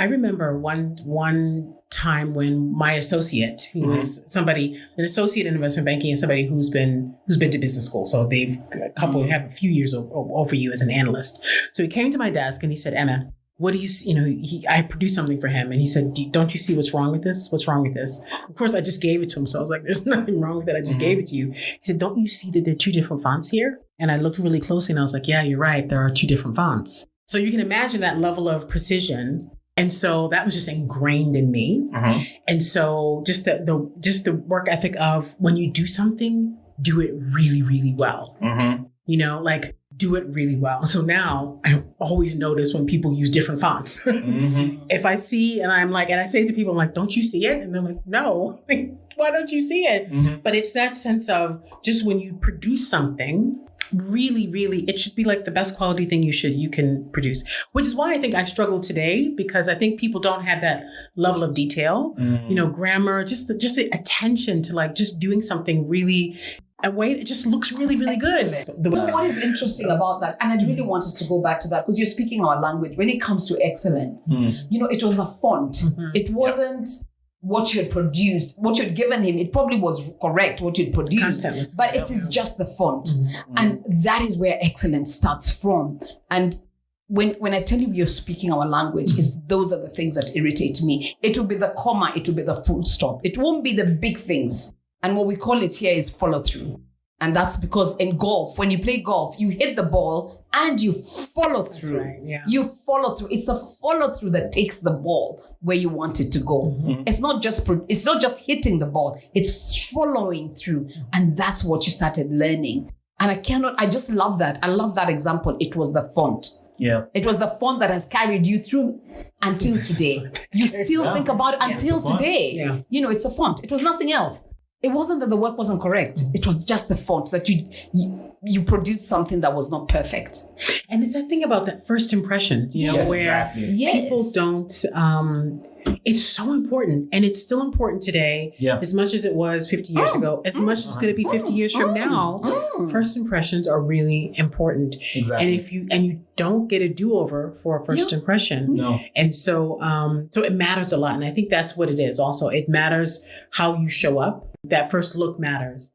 I remember one time when my associate, who was an associate in investment banking, and somebody who's been to business school. So they've have a few years over you as an analyst. So he came to my desk and he said, Emma, what do I produced something for him. And he said, don't you see what's wrong with this? What's wrong with this? Of course, I just gave it to him. So I was like, there's nothing wrong with it. I just gave it to you. He said, don't you see that there are two different fonts here? And I looked really closely and I was like, yeah, you're right. There are two different fonts. So you can imagine that level of precision. And so that was just ingrained in me. And so just the work ethic of when you do something, do it really, really well. Do it really well. So now I always notice when people use different fonts. If I see, and I say to people, I'm like, don't you see it? And they're like, no, why don't you see it? But it's that sense of just when you produce something, really, really, it should be like the best quality thing you can produce, which is why I think I struggle today, because I think people don't have that level of detail, grammar, just the attention to like just doing something really a way that just looks really, really good. What is interesting about that, and I really want us to go back to that, because you're speaking our language when it comes to excellence. It was a font. It wasn't what you had produced, what you'd given him. It probably was correct, what you'd produced, but it is just the font. And that is where excellence starts from. And when I tell you you're speaking our language, those are the things that irritate me. It will be the comma, it will be the full stop. It won't be the big things. And what we call it here is follow through. And that's because in golf, when you play golf, you hit the ball and you follow through. That's right, yeah. You follow through. It's the follow through that takes the ball where you want it to go. It's not just hitting the ball. It's following through. And that's what you started learning. And I just love that. I love that example. It was the font. Yeah. It was the font that has carried you through until today. You still think about it until today. Yeah. It's a font. It was nothing else. It wasn't that the work wasn't correct. It was just the font that you produced something that was not perfect. And it's that thing about that first impression, where people don't, it's so important. And it's still important today, as much as it was 50 years ago, as much as it's going to be 50 years from now. First impressions are really important. Exactly. And you don't get a do-over for a first impression. No. And so it matters a lot. And I think that's what it is also. It matters how you show up. That first look matters.